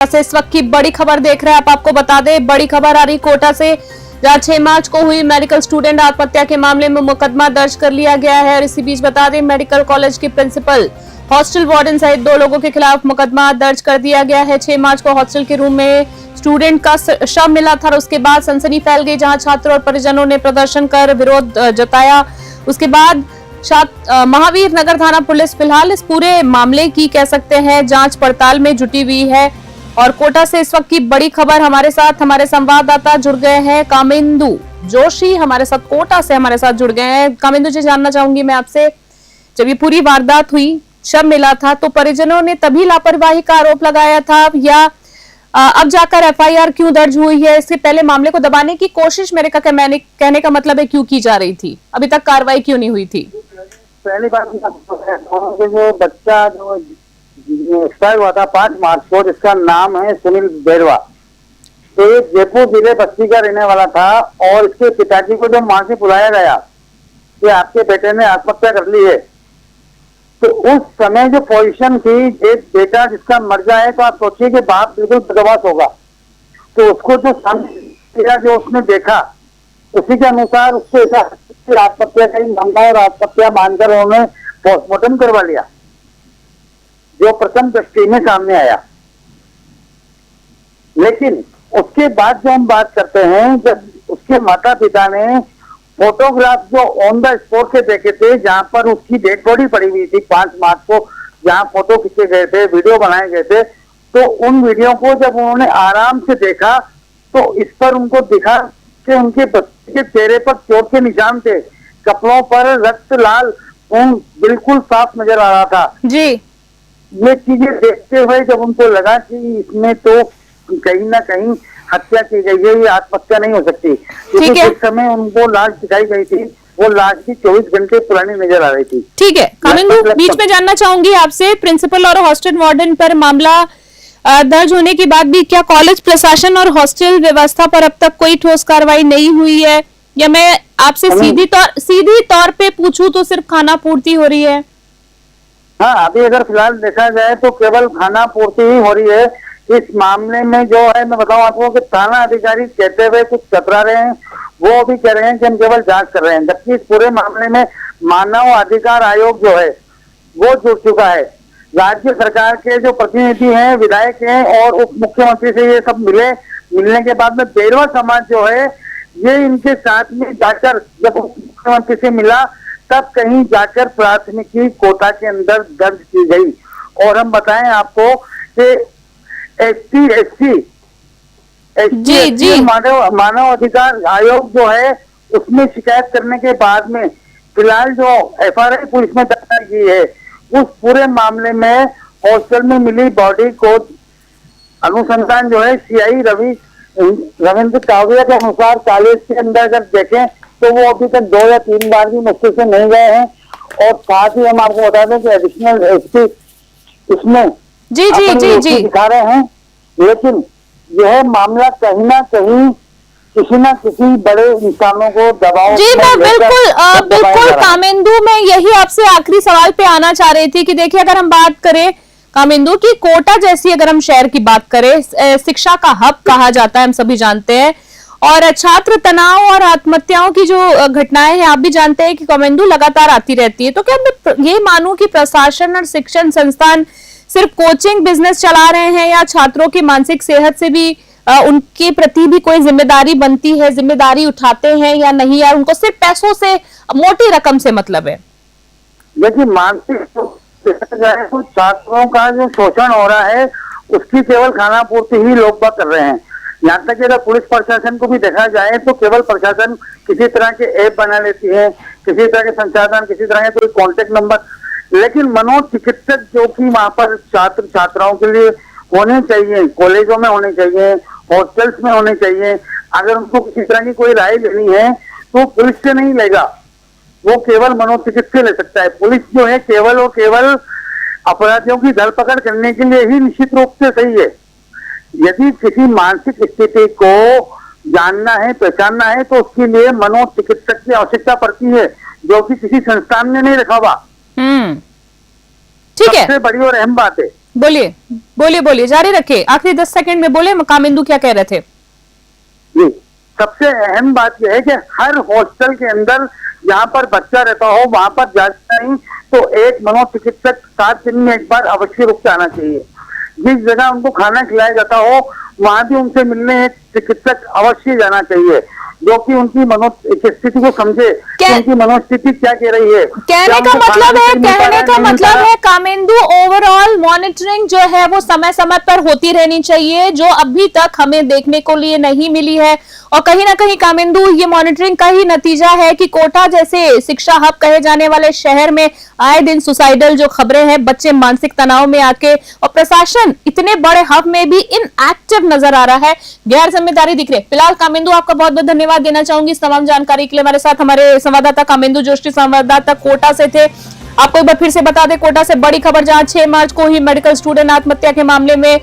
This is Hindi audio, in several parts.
से इस वक्त की बड़ी खबर देख रहे हैं आपको बता दें, बड़ी खबर आ रही कोटा से, जहां 6 मार्च को हुई मेडिकल स्टूडेंट आत्महत्या के मामले में मुकदमा दर्ज कर लिया गया है। और इसी बीच बता दें, मेडिकल कॉलेज की प्रिंसिपल, हॉस्टल वार्डन सहित 2 लोगों के खिलाफ मुकदमा दर्ज कर दिया गया है। 6 मार्च को हॉस्टल के रूम में स्टूडेंट का शव मिला था और उसके बाद सनसनी फैल गई, जहां छात्र और परिजनों ने प्रदर्शन कर विरोध जताया। उसके बाद महावीर नगर थाना पुलिस फिलहाल इस पूरे मामले की कह सकते हैं जांच पड़ताल में जुटी हुई है। और कोटा से इस वक्त की बड़ी खबर, हमारे साथ हमारे संवाददाता जुड़ गए हैं, कामेंदु जोशी हमारे साथ कोटा से हमारे साथ जुड़ गए हैं। कामेंदु जी, जानना चाहूंगी मैं आपसे, जब ये पूरी वारदात हुई, शव मिला था, तो परिजनों ने तभी लापरवाही का आरोप लगाया था या अब जाकर एफआईआर क्यों दर्ज हुई है? इससे पहले मामले को दबाने की कोशिश, मेरे कहने का मतलब है, क्यों की जा रही थी? अभी तक कार्रवाई क्यों नहीं हुई थी? पहली बात जो बच्चा जो एक्सपायर हुआ था 5 मार्च को, जिसका नाम है सुनील बेरवा, तो ये जयपुर जिले बस्ती का रहने वाला था। और इसके पिताजी को जब वहां से बुलाया गया कि आपके बेटे ने आत्महत्या कर ली है, तो उस समय जो पोजीशन थी, एक बेटा जिसका मर जाए तो आप सोचिए कि बाप बिल्कुल बदमाश होगा। तो उसको जो सामने जो उसने देखा, उसी के अनुसार उसको ऐसा आत्महत्या का ही मामला और आत्महत्या मानकर उन्होंने पोस्टमार्टम करवा लिया, जो प्रथम दृष्टि में सामने आया। लेकिन उसके बाद जो हम बात करते हैं, जब उसके माता पिता ने फोटोग्राफ जो ऑन द स्पॉट से देखे थे, जहां पर उसकी डेड बॉडी पड़ी हुई थी 5 मार्च को, जहां फोटो खींचे गए थे, वीडियो बनाए गए थे, तो उन वीडियो को जब उन्होंने आराम से देखा तो इस पर उनको दिखा कि उनके बच्चे के चेहरे पर चोट के निशान थे, कपड़ों पर रक्त लाल खून बिल्कुल साफ नजर आ रहा था जी। ये चीजें देखते हुए जब उनको लगा कि इसमें तो कहीं ना कहीं हत्या की गई है, ये आत्महत्या नहीं हो सकती, क्योंकि जिस समय उनको लाश दिखाई गई थी, वो लाश भी 24 घंटे पुरानी नजर आ रही थी। ठीक है कामेंदु, बीच में जानना चाहूंगी आपसे, प्रिंसिपल और हॉस्टल वार्डन पर मामला दर्ज होने के बाद भी क्या कॉलेज प्रशासन और हॉस्टल व्यवस्था पर अब तक कोई ठोस कार्रवाई नहीं हुई है? या मैं आपसे सीधी तौर पे पूछूं तो सिर्फ खाना पूर्ति हो रही है? हाँ, अभी अगर फिलहाल देखा जाए तो केवल खाना पूर्ति ही हो रही है। इस मामले में जो है, मैं बताऊं आपको कि थाना अधिकारी कहते हुए कुछ कतरा रहे हैं, वो अभी कह रहे हैं कि हम केवल जांच कर रहे हैं, जबकि इस पूरे मामले में मानव अधिकार आयोग जो है वो जुड़ चुका है। राज्य सरकार के जो प्रतिनिधि हैं, विधायक हैं और उप मुख्यमंत्री से ये सब मिलने के बाद में बेरवा समाज जो है, ये इनके साथ में जाकर जब उप मुख्यमंत्री से मिला, तब कहीं जाकर प्राथमिकी कोटा के अंदर दर्ज की गई। और हम बताएं आपको कि एसटी मानव अधिकार आयोग जो है, उसमें शिकायत करने के बाद में फिलहाल जो एफआईआर पुलिस में दर्ज की है, उस पूरे मामले में हॉस्टल में मिली बॉडी को अनुसंधान जो है सीआई रविंद्र कावड़िया के अनुसार कॉलेज के अंदर अगर देखें तो वो अभी तक 2 या 3 बार भी मुश्किल से नहीं गए हैं। और साथ ही हम आपको बता दें कि एडिशनल एसपी इसमें जी दिखा रहे हैं, लेकिन यह मामला कहीं ना कहीं किसी न किसी बड़े इंसानों को दबाव जी। मैं बिल्कुल कामेंदु, मैं यही आपसे आखिरी सवाल पे आना चाह रही थी कि देखिए, अगर हम बात करें कामेंदु की, कोटा जैसी अगर हम शहर की बात करें, शिक्षा का हब कहा जाता है, हम सभी जानते हैं, और छात्र तनाव और आत्महत्याओं की जो घटनाएं हैं, आप भी जानते हैं कि कामेंदु लगातार आती रहती है। तो क्या मैं ये मानूं कि प्रशासन और शिक्षण संस्थान सिर्फ कोचिंग बिजनेस चला रहे हैं, या छात्रों की मानसिक सेहत से भी उनके प्रति भी कोई जिम्मेदारी बनती है, जिम्मेदारी उठाते हैं या नहीं, या उनको सिर्फ पैसों से, मोटी रकम से मतलब है? देखिए, मानसिक तो छात्रों का जो शोषण हो रहा है, उसकी केवल खाना पूर्ति ही लोग बात कर रहे हैं। यहाँ तक कि अगर पुलिस प्रशासन को भी देखा जाए तो केवल प्रशासन किसी तरह के ऐप बना लेती है, किसी तरह के संसाधन, किसी तरह के कोई कॉन्टेक्ट नंबर, लेकिन मनोचिकित्सक जो कि वहां पर छात्र छात्राओं के लिए होने चाहिए, कॉलेजों में होने चाहिए, हॉस्टल्स में होने चाहिए, अगर उनको किसी तरह की कोई राय लेनी है तो पुलिस से नहीं लेगा, वो केवल मनोचिकित्सक ले सकता है। पुलिस जो है केवल और केवल अपराधियों की धरपकड़ करने के लिए ही निश्चित रूप से सही है। यदि किसी मानसिक स्थिति को जानना है, पहचानना है, तो उसके लिए मनोचिकित्सक की आवश्यकता पड़ती है, जो कि किसी संस्थान ने नहीं रखा हुआ। ठीक है, सबसे बड़ी और अहम बात है। बोलिए बोलिए बोलिए, जारी रखिए, आखिरी 10 सेकंड में बोले, कामेंदु क्या कह रहे थे? जी, सबसे अहम बात यह है कि हर हॉस्टल के अंदर जहाँ पर बच्चा रहता हो वहां पर ज्यादा नहीं तो एक मनोचिकित्सक 7 दिन में एक बार अवश्य रूप से आना चाहिए। जिस जगह उनको खाना खिलाया जाता हो वहां भी उनसे मिलने एक चिकित्सक अवश्य जाना चाहिए, जो कि उनकी मनोस्थिति को समझे कि उनकी मनोस्थिति क्या कह रही है। कहने का मतलब है कामेंदु, ओवरऑल मॉनिटरिंग जो है वो समय समय पर होती रहनी चाहिए, जो अभी तक हमें देखने को लिए नहीं मिली है। और कहीं ना कहीं कामेंदु, ये मॉनिटरिंग का ही नतीजा है कि कोटा जैसे शिक्षा हब कहे जाने वाले शहर में आए दिन सुसाइडल जो खबरें हैं, बच्चे मानसिक तनाव में आके, और प्रशासन इतने बड़े हब में भी इनएक्टिव नजर आ रहा है, गैर जिम्मेदारी दिख रही है। फिलहाल कामेंदु, आपका बहुत बहुत धन्यवाद देना चाहूंगी इस तमाम जानकारी के लिए। हमारे साथ हमारे संवाददाता कामेंदु जोशी, संवाददाता कोटा से थे। आपको एक बार फिर से बता दें, कोटा से बड़ी खबर, जहां 6 मार्च को ही मेडिकल स्टूडेंट आत्महत्या के मामले में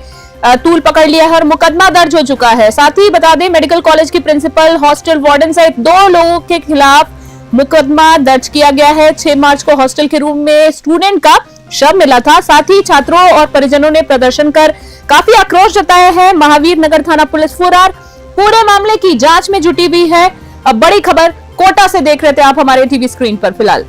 तूल पकड़ लिया है और मुकदमा दर्ज हो चुका है। साथ ही बता दें, मेडिकल कॉलेज की प्रिंसिपल, हॉस्टल वार्डन सहित 2 लोगों के खिलाफ मुकदमा दर्ज किया गया है। 6 मार्च को हॉस्टल के रूम में स्टूडेंट का शव मिला था। साथ ही छात्रों और परिजनों ने प्रदर्शन कर काफी आक्रोश जताया है। महावीर नगर थाना पुलिस फरार पूरे मामले की जांच में जुटी हुई है। अब बड़ी खबर कोटा से देख रहे थे आप हमारे टीवी स्क्रीन पर। फिलहाल